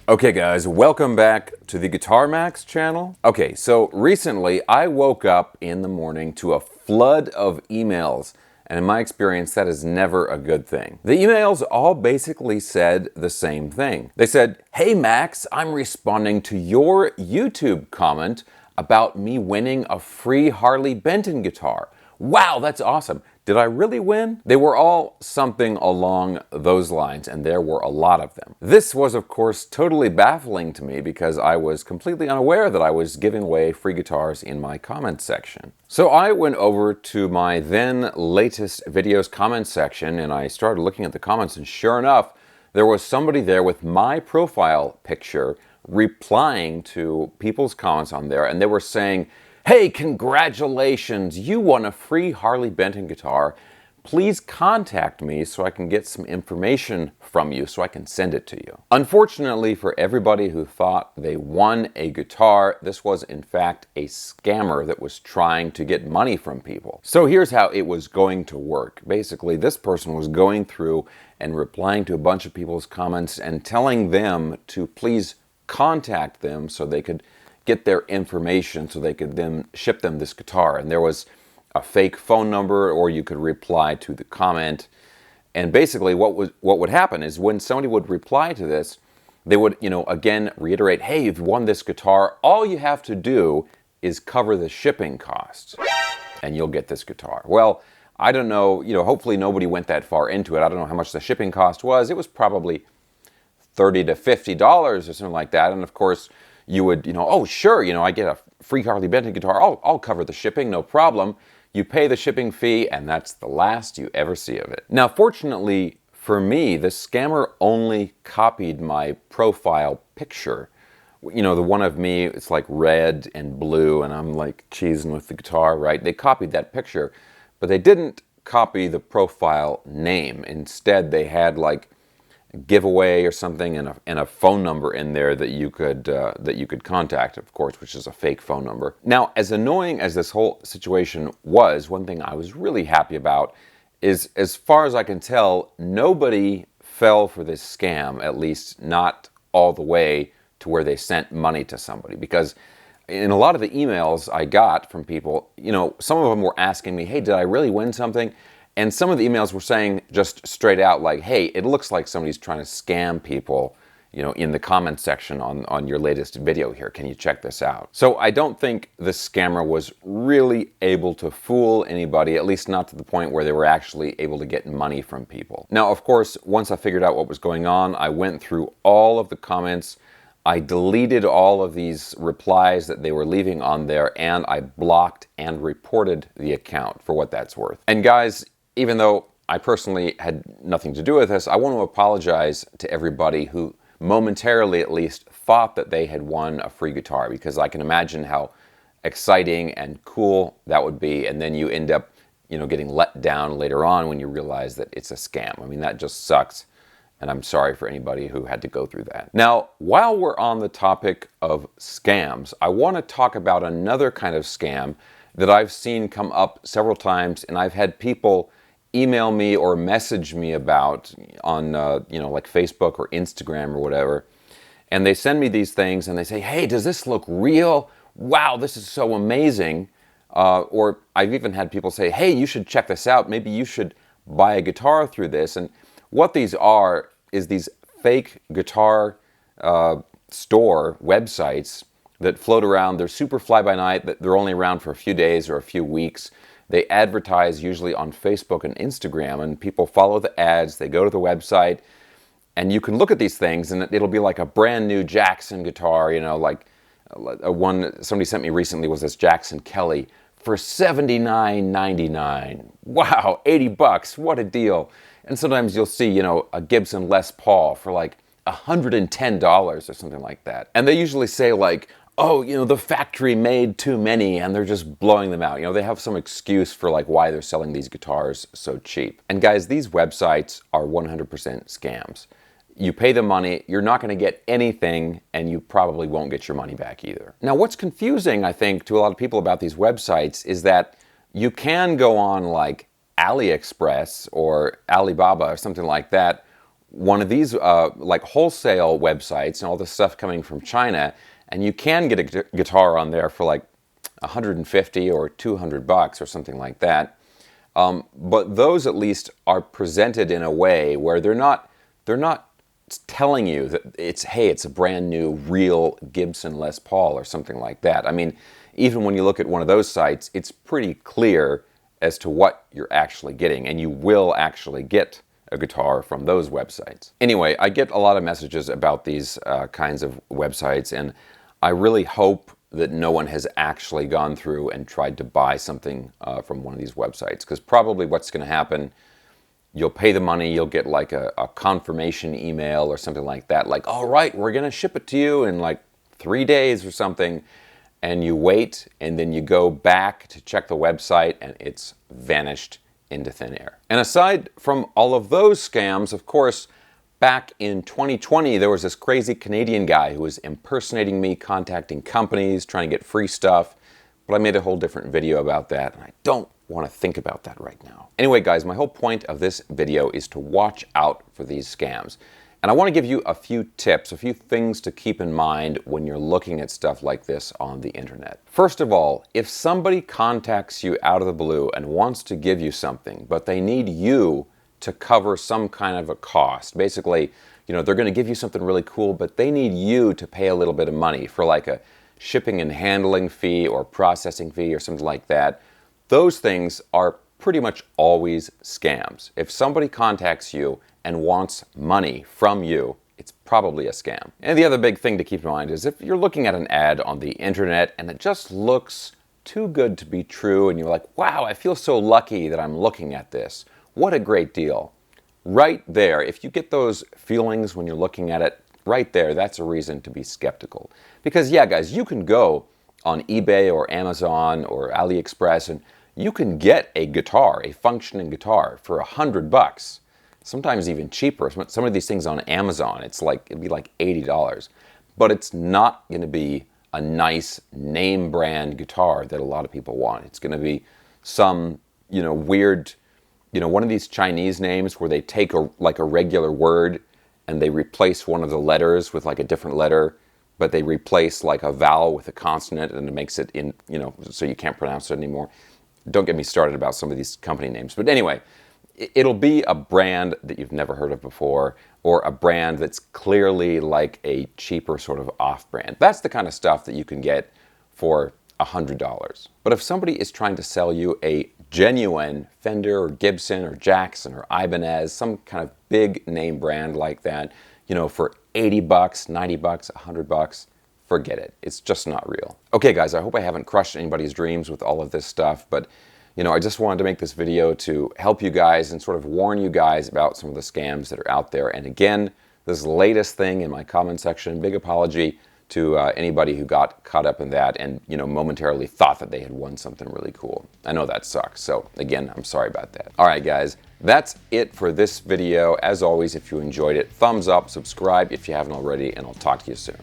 Okay guys, welcome back to the Guitar Max channel. Okay, so recently I woke up in the morning to a flood of emails, and in my experience that is never a good thing. The emails all basically said the same thing. They said, "Hey Max, I'm responding to your YouTube comment about me winning a free Harley Benton guitar. Wow, that's awesome. Did I really win?" They were all something along those lines, and there were a lot of them. This was, of course, totally baffling to me because I was completely unaware that I was giving away free guitars in my comments section. So I went over to my then latest videos comments section and I started looking at the comments, and sure enough, there was somebody there with my profile picture replying to people's comments on there, and they were saying, "Hey, congratulations, you won a free Harley Benton guitar. Please contact me so I can get some information from you so I can send it to you." Unfortunately for everybody who thought they won a guitar, this was in fact a scammer that was trying to get money from people. So here's how it was going to work. Basically, this person was going through and replying to a bunch of people's comments and telling them to please contact them so they could get their information so they could then ship them this guitar. And there was a fake phone number, or you could reply to the comment. And basically what would happen is when somebody would reply to this, they would, again reiterate, "Hey, you've won this guitar. All you have to do is cover the shipping costs and you'll get this guitar." Well, I don't know, hopefully nobody went that far into it. I don't know how much the shipping cost was. It was probably $30 to $50 or something like that. And of course, you would, "Oh, sure, I get a free Harley Benton guitar. I'll cover the shipping, no problem." You pay the shipping fee, and that's the last you ever see of it. Now, fortunately for me, the scammer only copied my profile picture. The one of me, it's like red and blue, and I'm like cheesing with the guitar, right? They copied that picture, but they didn't copy the profile name. Instead, they had like giveaway or something and a phone number in there that you could contact, of course, which is a fake phone number. Now, as annoying as this whole situation was, one thing I was really happy about is, as far as I can tell, nobody fell for this scam, at least not all the way to where they sent money to somebody. Because in a lot of the emails I got from people, some of them were asking me, "Hey, did I really win something?" And some of the emails were saying just straight out like, "Hey, it looks like somebody's trying to scam people, in the comment section on your latest video here. Can you check this out?" So I don't think the scammer was really able to fool anybody, at least not to the point where they were actually able to get money from people. Now, of course, once I figured out what was going on, I went through all of the comments. I deleted all of these replies that they were leaving on there, and I blocked and reported the account for what that's worth. And guys, even though I personally had nothing to do with this, I want to apologize to everybody who momentarily at least thought that they had won a free guitar, because I can imagine how exciting and cool that would be, and then you end up, getting let down later on when you realize that it's a scam. I mean, that just sucks, and I'm sorry for anybody who had to go through that. Now, while we're on the topic of scams, I want to talk about another kind of scam that I've seen come up several times, and I've had people email me or message me about on, like Facebook or Instagram or whatever. And they send me these things and they say, "Hey, does this look real? Wow, this is so amazing." Or I've even had people say, "Hey, you should check this out. Maybe you should buy a guitar through this." And what these are is these fake guitar store websites that float around. They're super fly-by-night. They're only around for a few days or a few weeks. They advertise usually on Facebook and Instagram, and people follow the ads. They go to the website, and you can look at these things, and it'll be like a brand new Jackson guitar, like one somebody sent me recently was this Jackson Kelly for $79.99. Wow, $80, what a deal. And sometimes you'll see, a Gibson Les Paul for like $110 or something like that. And they usually say like, "Oh, the factory made too many," and they're just blowing them out. They have some excuse for like why they're selling these guitars so cheap. And guys, these websites are 100% scams. You pay the money, you're not going to get anything, and you probably won't get your money back either. Now, what's confusing, I think, to a lot of people about these websites is that you can go on like AliExpress or Alibaba or something like that one of these like wholesale websites and all this stuff coming from China, and you can get a guitar on there for like 150 or 200 bucks or something like that. But those at least are presented in a way where they're not telling you that it's a brand new real Gibson Les Paul or something like that. I mean, even when you look at one of those sites, it's pretty clear as to what you're actually getting, and you will actually get a guitar from those websites. Anyway, I get a lot of messages about these kinds of websites, and I really hope that no one has actually gone through and tried to buy something from one of these websites, because probably what's going to happen, you'll pay the money, you'll get like a confirmation email or something like that, like, all right, we're going to ship it to you in like 3 days or something, and you wait, and then you go back to check the website, and it's vanished into thin air. And aside from all of those scams, of course, back in 2020, there was this crazy Canadian guy who was impersonating me, contacting companies, trying to get free stuff, but I made a whole different video about that, and I don't want to think about that right now. Anyway, guys, my whole point of this video is to watch out for these scams. And I want to give you a few tips, a few things to keep in mind when you're looking at stuff like this on the internet. First of all, if somebody contacts you out of the blue and wants to give you something, but they need you to cover some kind of a cost, basically, they're going to give you something really cool, but they need you to pay a little bit of money for like a shipping and handling fee or processing fee or something like that, those things are pretty much always scams. If somebody contacts you and wants money from you, it's probably a scam. And the other big thing to keep in mind is if you're looking at an ad on the internet and it just looks too good to be true and you're like, wow, I feel so lucky that I'm looking at this. What a great deal. Right there, if you get those feelings when you're looking at it, right there, that's a reason to be skeptical. Because yeah, guys, you can go on eBay or Amazon or AliExpress and you can get a guitar, a functioning guitar, for $100. Sometimes even cheaper. Some of these things on Amazon, it'd be like $80. But it's not going to be a nice name brand guitar that a lot of people want. It's going to be some, weird, one of these Chinese names where they take a regular word and they replace one of the letters with like a different letter, but they replace like a vowel with a consonant and it makes it so you can't pronounce it anymore. Don't get me started about some of these company names. But anyway, it'll be a brand that you've never heard of before, or a brand that's clearly like a cheaper sort of off-brand. That's the kind of stuff that you can get for $100. But if somebody is trying to sell you a genuine Fender or Gibson or Jackson or Ibanez, some kind of big name brand like that, for $80, $90, $100, forget it. It's just not real. Okay, guys, I hope I haven't crushed anybody's dreams with all of this stuff, but I just wanted to make this video to help you guys and sort of warn you guys about some of the scams that are out there. And again, this latest thing in my comment section, big apology to anybody who got caught up in that and, momentarily thought that they had won something really cool. I know that sucks. So again, I'm sorry about that. All right, guys, that's it for this video. As always, if you enjoyed it, thumbs up, subscribe if you haven't already, and I'll talk to you soon.